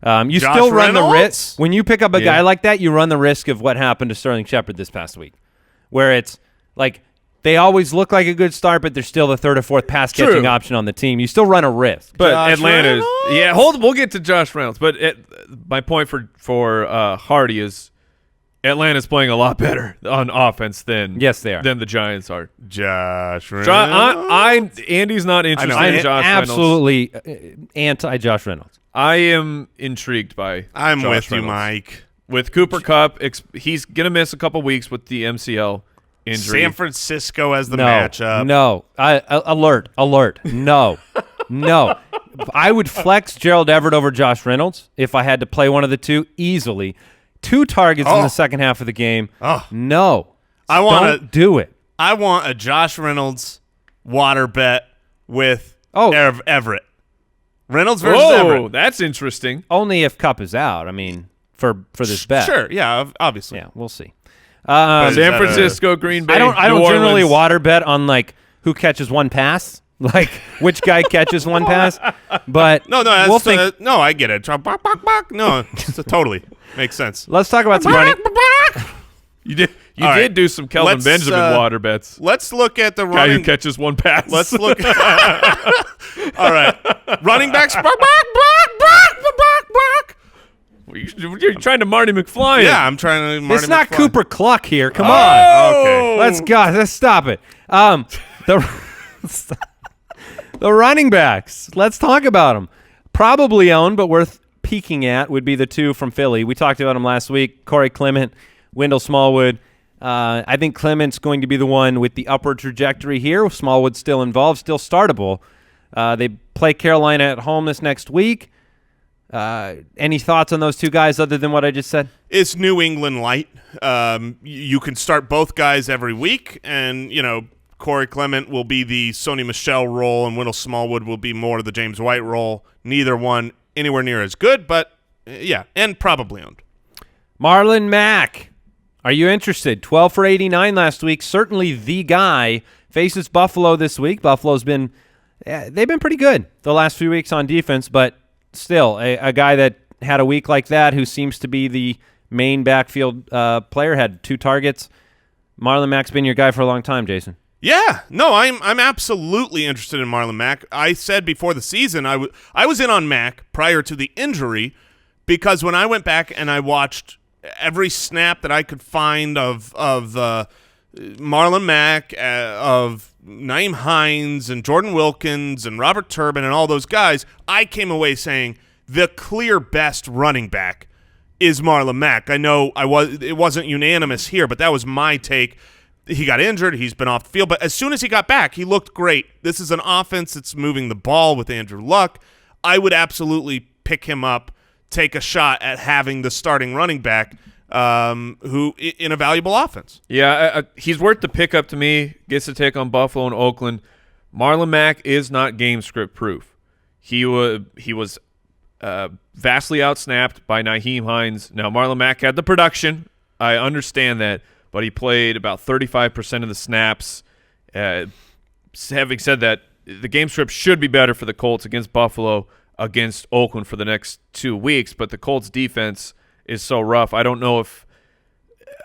You Josh still run Reynolds? the risk. When you pick up a guy like that, you run the risk of what happened to Sterling Shepard this past week, where it's like they always look like a good start, but they're still the 3rd or 4th pass-catching option on the team. You still run a risk. But Josh Atlanta's Reynolds? we'll get to Josh Reynolds. But my point for Hardy is Atlanta's playing a lot better on offense than they are. than the Giants are. Josh Reynolds. Andy's not interested I'm in Josh absolutely anti-Josh Reynolds. I am intrigued by I'm Josh with you, Reynolds. Mike. With Cooper Kupp, he's going to miss a couple weeks with the MCL injury. San Francisco as the matchup. No. Alert. No. I would flex Gerald Everett over Josh Reynolds if I had to play one of the two easily. 2 targets in the second half of the game. No. Don't do it. I want a Josh Reynolds water bet with Everett. Reynolds versus Everett. That's interesting. Only if Kupp is out. I mean, for this bet. Sure, yeah, obviously. Yeah, we'll see. San Francisco, Green Bay, I don't New generally Orleans. water bet on like who catches one pass, like which guy catches one pass. But No, I get it. Bark, bark, bark. No, totally makes sense. Let's talk about some running. You did right. do some Kelvin Benjamin water bets. Let's look at the Guy running. who catches one pass. Let's look. All right, running backs. Bark, bark, bark, bark, bark, bark. You're trying to Marty McFly. Yeah, I'm trying to. It's not McFly. Cooper Cluck here. Come on. Okay. Let's stop it. The running backs. Let's talk about them. Probably owned, but worth peeking at would be the 2 from Philly. We talked about them last week. Corey Clement, Wendell Smallwood. I think Clement's going to be the one with the upward trajectory here. Smallwood's still involved, still startable. They play Carolina at home this next week. Any thoughts on those 2 guys other than what I just said? It's New England light. You can start both guys every week, and Corey Clement will be the Sony Michel role, and Wendell Smallwood will be more of the James White role. Neither one anywhere near as good, but yeah, and probably owned. Marlon Mack, are you interested? 12 for 89 last week. Certainly the guy. Faces Buffalo this week. Buffalo's been they've been pretty good the last few weeks on defense, but still a guy that had a week like that who seems to be the main backfield player, had 2 targets. Marlon Mack's been your guy for a long time, Jason. Yeah, no, I'm absolutely interested in Marlon Mack. I said before the season I was in on Mack prior to the injury because when I went back and I watched every snap that I could find of Marlon Mack, of Nyheim Hines and Jordan Wilkins and Robert Turbin and all those guys, I came away saying the clear best running back is Marlon Mack. I know it wasn't unanimous here, but that was my take. He got injured. He's been off the field. But as soon as he got back, he looked great. This is an offense that's moving the ball with Andrew Luck. I would absolutely pick him up, take a shot at having the starting running back who in a valuable offense. Yeah, he's worth the pickup to me. Gets to take on Buffalo and Oakland. Marlon Mack is not game script proof. He was vastly outsnapped by Nyheim Hines. Now, Marlon Mack had the production. I understand that. But he played about 35% of the snaps. Having said that, the game script should be better for the Colts against Buffalo, against Oakland for the next 2 weeks. But the Colts' defense is so rough. I don't know if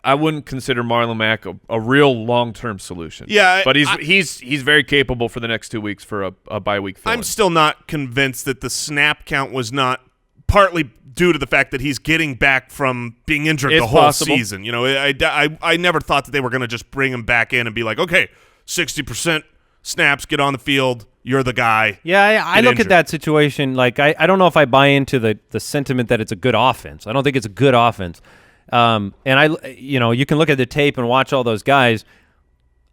I wouldn't consider Marlon Mack a real long-term solution. Yeah, but he's very capable for the next 2 weeks for a bye week fill-in. I'm still not convinced that the snap count was not partly due to the fact that he's getting back from being injured the whole season. I never thought that they were going to just bring him back in and be like, okay, 60% snaps, get on the field, you're the guy. Yeah, I look at that situation like I don't know if I buy into the sentiment that it's a good offense. I don't think it's a good offense. And you can look at the tape and watch all those guys.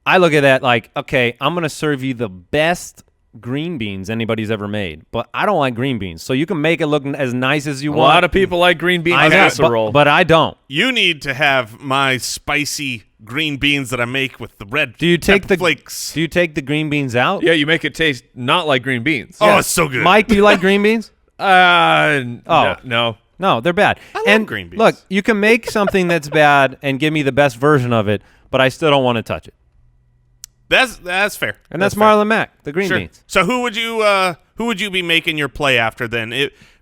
I look at that like, okay, I'm going to serve you the best green beans anybody's ever made, but I don't like green beans. So you can make it look as nice as you want. A lot of people like green bean casserole, but I don't. You need to have my spicy green beans that I make with the red. Do you take the flakes? Do you take the green beans out? Yeah, you make it taste not like green beans. Oh, it's so good. Mike, do you like green beans? No. No, they're bad. I love green beans. Look, you can make something that's bad and give me the best version of it, but I still don't want to touch it. That's fair. And that's Marlon Mack, the green beans. So who would you be making your play after then?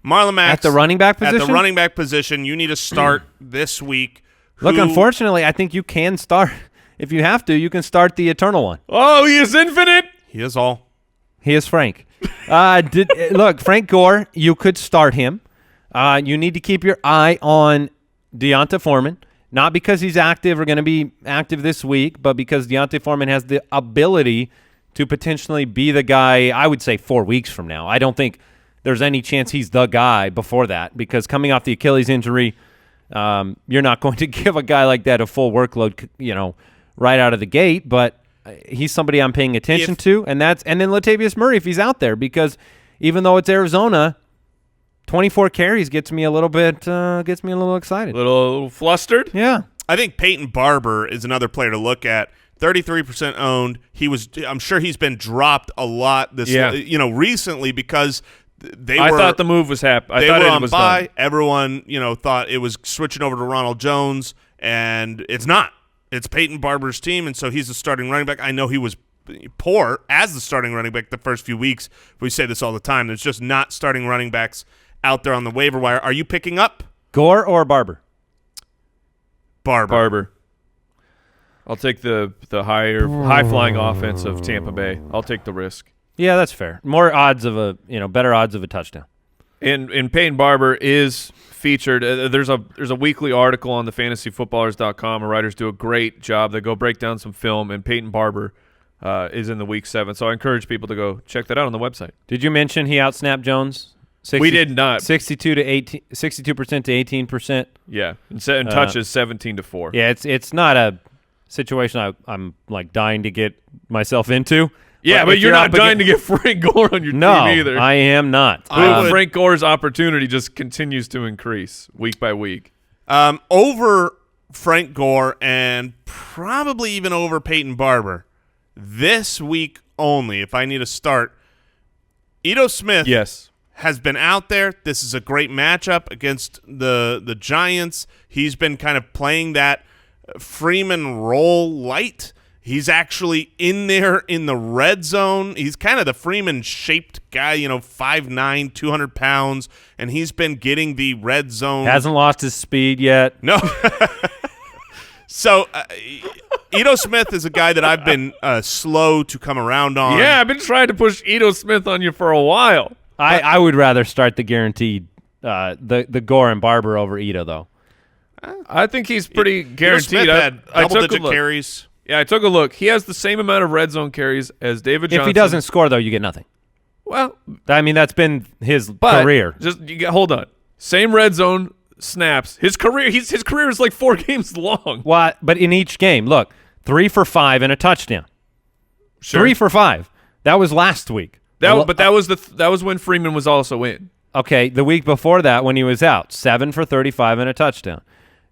Marlon Mack at the running back position. At the running back position, you need to start this week. Look, unfortunately, I think you can start. If you have to, you can start the eternal one. Oh, he is infinite. He is all. He is Frank. Look, Frank Gore, you could start him. You need to keep your eye on Deonta Foreman. Not because he's active or going to be active this week, but because Deonta Foreman has the ability to potentially be the guy, I would say 4 weeks from now. I don't think there's any chance he's the guy before that because coming off the Achilles injury, you're not going to give a guy like that a full workload, right out of the gate, but he's somebody I'm paying attention to, and then Latavius Murray if he's out there because even though it's Arizona, 24 carries gets me a little excited. A little flustered? Yeah. I think Peyton Barber is another player to look at. 33% owned. I'm sure he's been dropped a lot recently because I thought the move was happening. They were on bye. Done. Everyone, thought it was switching over to Ronald Jones, and it's not. It's Peyton Barber's team, and so he's the starting running back. I know he was poor as the starting running back the first few weeks. We say this all the time. There's just not starting running backs out there on the waiver wire. Are you picking up Gore or Barber? Barber. I'll take the high-flying offense of Tampa Bay. I'll take the risk. Yeah, that's fair. More odds of better odds of a touchdown. And Peyton Barber is featured. There's a weekly article on the fantasyfootballers.com, and writers do a great job. They go break down some film, and Peyton Barber is in the week 7. So I encourage people to go check that out on the website. Did you mention he outsnapped Jones? We did not. 62% to 18%. Yeah, and touches 17-4. Yeah, it's not a situation I'm like dying to get myself into. Yeah, but you're not dying to get Frank Gore on your team either. No, I am not. Frank Gore's opportunity just continues to increase week by week. Over Frank Gore and probably even over Peyton Barber this week only, if I need a start, Ito Smith has been out there. This is a great matchup against the Giants. He's been kind of playing that Freeman role light. He's actually in there in the red zone. He's kind of the Freeman-shaped guy, 5'9", 200 pounds, and he's been getting the red zone. Hasn't lost his speed yet. No. So, Ito Smith is a guy that I've been slow to come around on. Yeah, I've been trying to push Ito Smith on you for a while. I would rather start the guaranteed the Gore and Barber over Ito, though. I think he's pretty guaranteed. Ito Smith had double-digit carries. Yeah, I took a look. He has the same amount of red zone carries as David Johnson. If he doesn't score, though, you get nothing. Well, I mean, that's been his career. Hold on. Same red zone snaps. His career is like 4 games long. What? But in each game, look, 3 for 5 and a touchdown. Sure. 3 for 5. That was last week. That was when Freeman was also in. Okay, the week before that when he was out, 7 for 35 and a touchdown.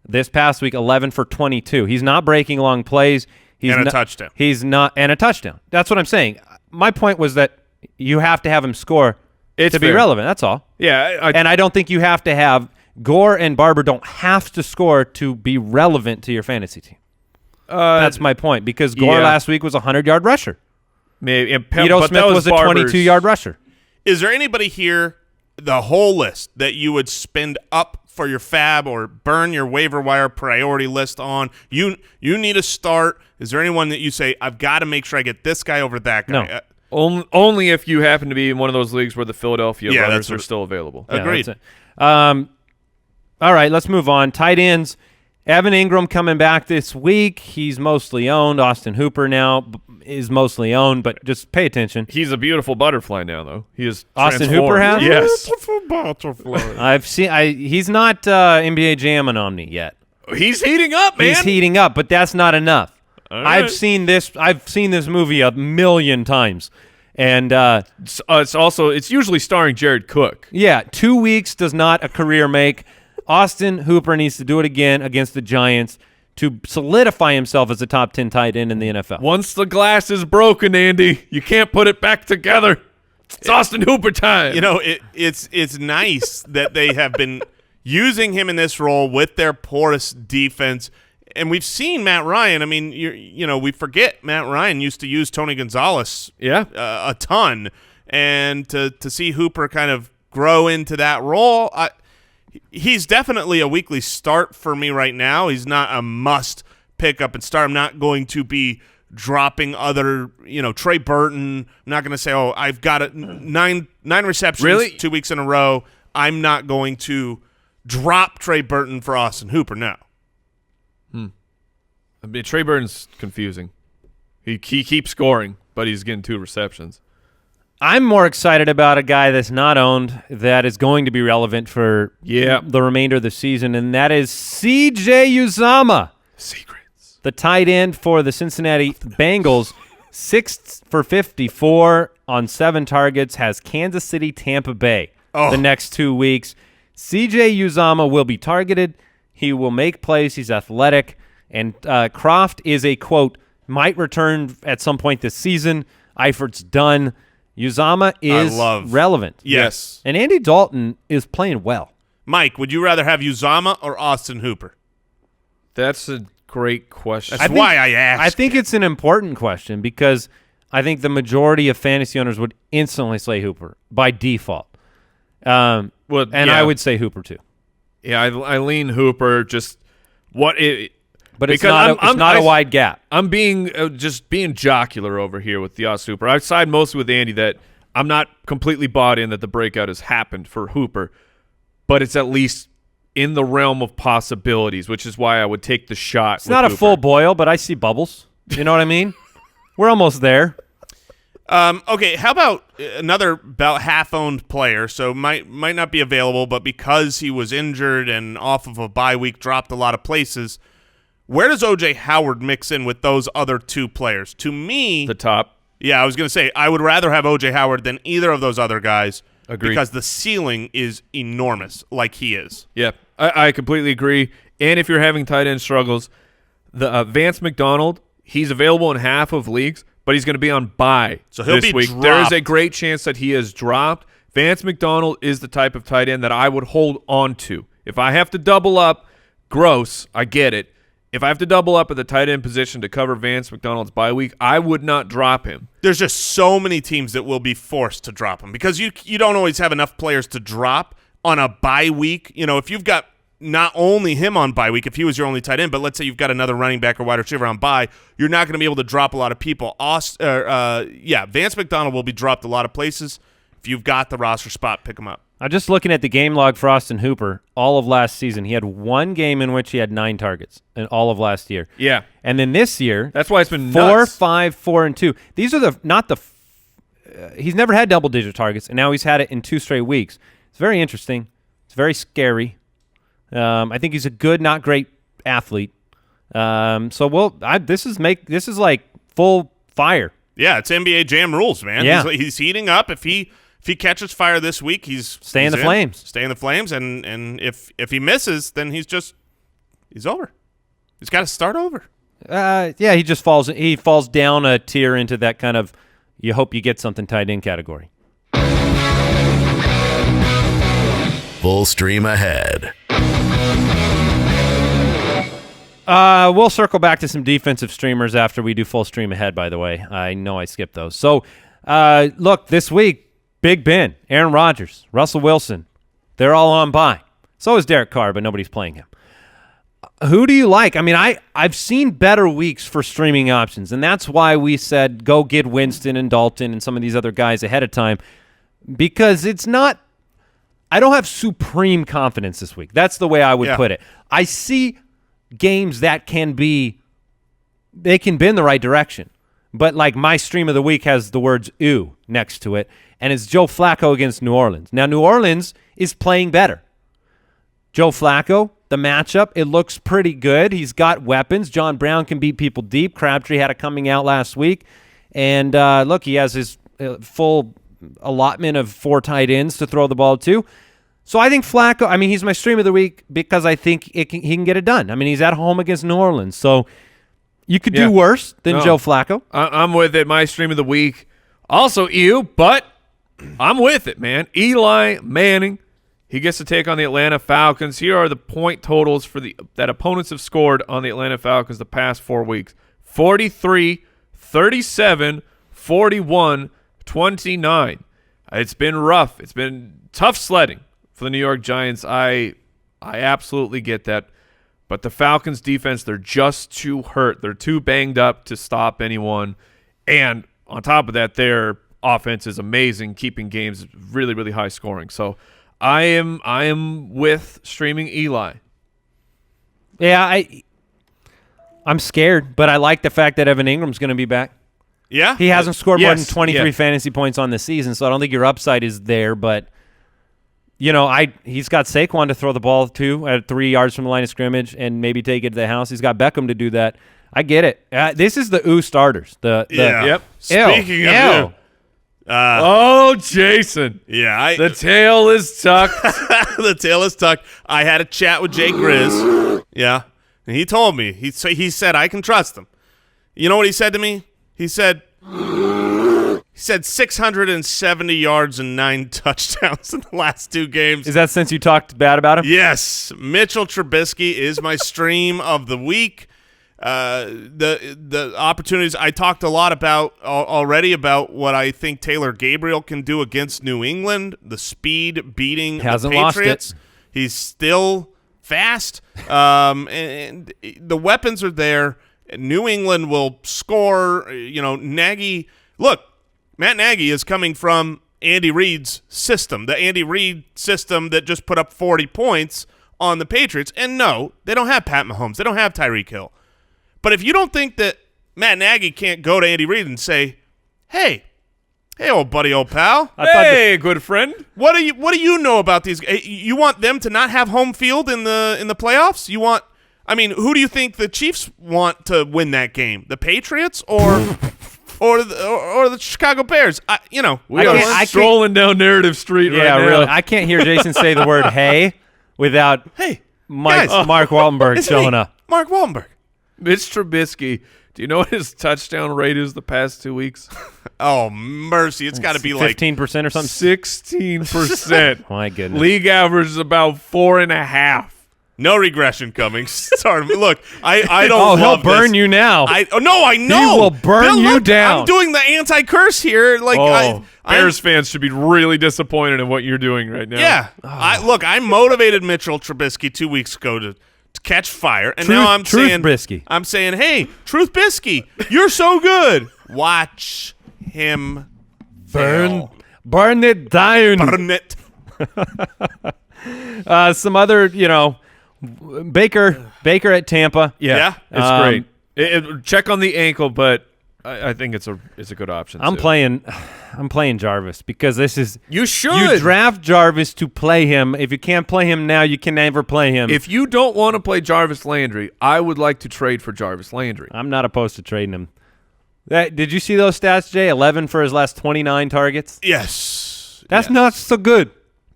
This past week, 11 for 22. He's not breaking long plays. A touchdown. He's not, and a touchdown. That's what I'm saying. My point was that you have to have him score to be relevant. That's all. Yeah. And I don't think you have to have Gore and Barber don't have to score to be relevant to your fantasy team. That's my point, because Gore last week was a 100-yard rusher. Maybe. Ito Smith was a 22-yard rusher. Is there anybody here, the whole list, that you would spend up for your fab or burn your waiver wire priority list on? You need a start. Is there anyone that you say, I've got to make sure I get this guy over that guy? No. Only if you happen to be in one of those leagues where the Philadelphia runners are still available. Agreed. All right, let's move on. Tight ends. Evan Ingram coming back this week. He's mostly owned. Austin Hooper now is mostly owned, but just pay attention. He's a beautiful butterfly now, though. He is Austin Hooper has? Yes. Beautiful butterfly. I've seen. He's not NBA jamming on me yet. He's heating up, man. He's heating up, but that's not enough. All right. I've seen this movie 1,000,000 times, and it's usually starring Jared Cook. Yeah, 2 weeks does not a career make. Austin Hooper needs to do it again against the Giants to solidify himself as a top 10 tight end in the NFL. Once the glass is broken, Andy, you can't put it back together. It's Austin Hooper time. It's nice that they have been using him in this role with their porous defense. And we've seen Matt Ryan. I mean, we forget Matt Ryan used to use Tony Gonzalez a ton. And to see Hooper kind of grow into that role, he's definitely a weekly start for me right now. He's not a must pick up and start. I'm not going to be dropping other, Trey Burton. I'm not going to say, I've got nine receptions 2 weeks in a row. I'm not going to drop Trey Burton for Austin Hooper now. I mean, Trey Burton's confusing. He keeps scoring, but he's getting 2 receptions. I'm more excited about a guy that's not owned that is going to be relevant for the remainder of the season, and that is C.J. Uzomah. Secrets. The tight end for the Cincinnati Bengals, 6 for 54 on 7 targets, has Kansas City, Tampa Bay the next 2 weeks. CJ Uzomah will be targeted. He will make plays. He's athletic. And Croft is a, quote, might return at some point this season. Eifert's done. Uzomah is relevant. Yes. And Andy Dalton is playing well. Mike, would you rather have Uzomah or Austin Hooper? That's a great question. That's why I asked. I think it's an important question because I think the majority of fantasy owners would instantly say Hooper by default. I would say Hooper too. Yeah, I lean Hooper. But it's not a wide gap. I'm being jocular over here with the Austin Hooper. I side mostly with Andy that I'm not completely bought in that the breakout has happened for Hooper, but it's at least in the realm of possibilities, which is why I would take the shot. It's not a full boil, but I see bubbles. You know what I mean? We're almost there. Okay, how about about half-owned player? So might not be available, but because he was injured and off of a bye week, dropped a lot of places. Where does O.J. Howard mix in with those other 2 players? To me, the top. Yeah, I was going to say I would rather have O.J. Howard than either of those other guys. Agreed. Because the ceiling is enormous, like he is. Yeah, I completely agree. And if you're having tight end struggles, the Vance McDonald, he's available in half of leagues, but he's going to be on bye so he'll this be week. Dropped. There is a great chance that he is dropped. Vance McDonald is the type of tight end that I would hold on to. If I have to double up, gross, I get it. If I have to double up at the tight end position to cover Vance McDonald's bye week, I would not drop him. There's just so many teams that will be forced to drop him because you don't always have enough players to drop on a bye week. You know, if you've got not only him on bye week, if he was your only tight end, but let's say you've got another running back or wide receiver on bye, you're not going to be able to drop a lot of people. Vance McDonald will be dropped a lot of places. If you've got the roster spot, pick him up. I'm just looking at the game log for Austin Hooper. All of last season, he had 1 game in which he had 9 targets in all of last year. Yeah. And then this year, that's why it's been 4, nuts. 5, 4, and 2. These are he's never had double-digit targets, and now he's had it in 2 straight weeks. It's very interesting. It's very scary. I think he's a good, not great athlete. This is like full fire. Yeah, it's NBA Jam rules, man. Yeah. He's heating up. If he catches fire this week, he's Stay in the flames. Stay in the flames, and if he misses, then he's over. He's got to start over. He just falls down a tier into that kind of you hope you get something tied in category. Full stream ahead. We'll circle back to some defensive streamers after we do full stream ahead, by the way. I know I skipped those. So, look, this week, Big Ben, Aaron Rodgers, Russell Wilson, they're all on bye. So is Derek Carr, but nobody's playing him. Who do you like? I mean, I've seen better weeks for streaming options, and that's why we said go get Winston and Dalton and some of these other guys ahead of time, because I don't have supreme confidence this week. That's the way I would put it. I see games that can bend the right direction. But like my stream of the week has the words "ew" next to it, and it's Joe Flacco against New Orleans. Now, New Orleans is playing better. Joe Flacco, the matchup, it looks pretty good. He's got weapons. John Brown can beat people deep. Crabtree had a coming out last week. And look, he has his full allotment of 4 tight ends to throw the ball to. So I think Flacco, I mean, he's my stream of the week because I think he can get it done. I mean, he's at home against New Orleans. So you could do worse than Joe Flacco. I'm with it. My stream of the week, also ew, but I'm with it, man. Eli Manning, he gets to take on the Atlanta Falcons. Here are the point totals for that opponents have scored on the Atlanta Falcons the past 4 weeks. 43, 37, 41, 29. It's been rough. It's been tough sledding for the New York Giants. I absolutely get that. But the Falcons defense, they're just too hurt. They're too banged up to stop anyone. And on top of that, their offense is amazing, keeping games really, really high scoring. So I am with streaming Eli. Yeah, I'm scared, but I like the fact that Evan Ingram's going to be back. Yeah? He hasn't scored more than 23 fantasy points on the season, so I don't think your upside is there. But, you know, he's got Saquon to throw the ball to at 3 yards from the line of scrimmage and maybe take it to the house. He's got Beckham to do that. I get it. This is the starters. Yep. Speaking of Jason. Yeah. The tail is tucked. The tail is tucked. I had a chat with Jay Grizz. Yeah. And he told me. He said I can trust him. You know what he said to me? He said 670 yards and 9 touchdowns in the last 2 games. Is that since you talked bad about him? Yes. Mitchell Trubisky is my stream of the week. The opportunities I talked a lot about already about what I think Taylor Gabriel can do against New England, the speed beating Hasn't the Patriots. lost it. He's still fast, and the weapons are there. New England will score. Nagy. Look, Matt Nagy is coming from Andy Reid's system, the Andy Reid system that just put up 40 points on the Patriots. And no, they don't have Pat Mahomes. They don't have Tyreek Hill. But if you don't think that Matt Nagy can't go to Andy Reid and say, hey, old buddy, old pal. Hey, good friend. What do you know about these? You want them to not have home field in the playoffs? Who do you think the Chiefs want to win that game? The Patriots or the Chicago Bears? We are strolling down Narrative Street right now. Yeah, really. I can't hear Jason say the word "hey" without Mark Waltenberg showing up. Mark Waltenberg. Mitch Trubisky. Do you know what his touchdown rate is the past 2 weeks? Oh, mercy. It's got to be 15% or something? 16%. My goodness. League average is about 4.5. No regression coming. Sorry. Look, I don't he'll love burn this. you now. I know. He will burn you down. I'm doing the anti-curse here. Bears fans should be really disappointed in what you're doing right now. Yeah. I motivated Mitchell Trubisky 2 weeks ago to catch fire, and now I'm saying, hey, Truth Bisky, you're so good. Watch him burn it down. Burn it. Some other, Baker at Tampa. Yeah. It's great. Check on the ankle, but I think it's a good option. I'm playing Jarvis because this is you draft Jarvis to play him. If you can't play him now, you can never play him. If you don't want to play Jarvis Landry, I would like to trade for Jarvis Landry. I'm not opposed to trading him. Did you see those stats, Jay? 11 for his last 29 targets. Yes, that's not so good.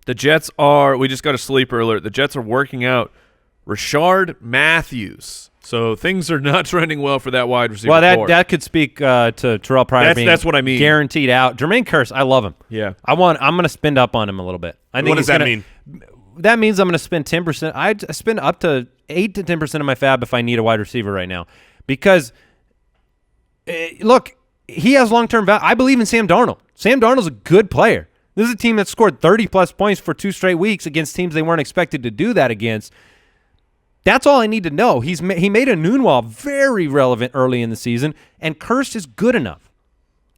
The Jets are. We just got a sleeper alert. The Jets are working out Rashard Matthews. So things are not trending well for that wide receiver. Well, that could speak to Terrell Pryor being that's what I mean. Guaranteed out. Jermaine Kearse, I love him. Yeah, I'm going to spend up on him a little bit. I think what does that mean? That means I'm going to spend 10%. I spend up to 8 to 10% of my fab if I need a wide receiver right now, because look, he has long-term value. I believe in Sam Darnold. Sam Darnold's a good player. This is a team that scored 30-plus points for 2 straight weeks against teams they weren't expected to do that against. That's all I need to know. He made a Nunwall very relevant early in the season, and Kearse is good enough.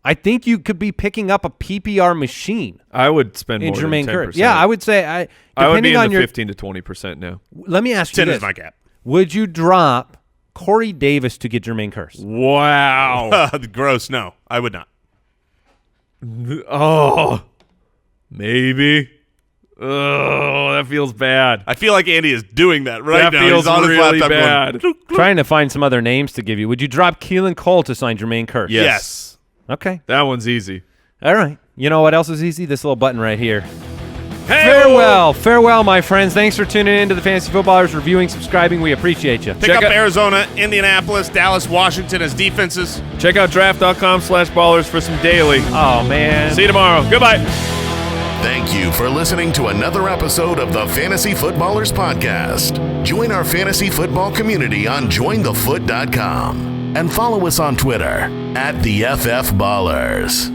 I think you could be picking up a PPR machine. I would spend more than Jermaine 10%. Kearse. Yeah, I would say I would be in the your 15 to 20% now. Let me ask you 10 this. is my cap. Would you drop Corey Davis to get Jermaine Kearse? Wow. Gross. No, I would not. Oh, maybe. Oh, that feels bad. I feel like Andy is doing that right now. That feels He's on really his laptop bad. going, Trying to find some other names to give you. Would you drop Keelan Cole to sign Jermaine Kearse? Yes. Okay. That one's easy. All right. You know what else is easy? This little button right here. Hey-o! Farewell, my friends. Thanks for tuning in to the Fantasy Footballers, reviewing, subscribing. We appreciate you. Pick up Arizona, Indianapolis, Dallas, Washington as defenses. Check out draft.com/ballers for some daily. Oh, man. See you tomorrow. Goodbye. Thank you for listening to another episode of the Fantasy Footballers Podcast. Join our fantasy football community on jointhefoot.com and follow us on Twitter @TheFFBallers.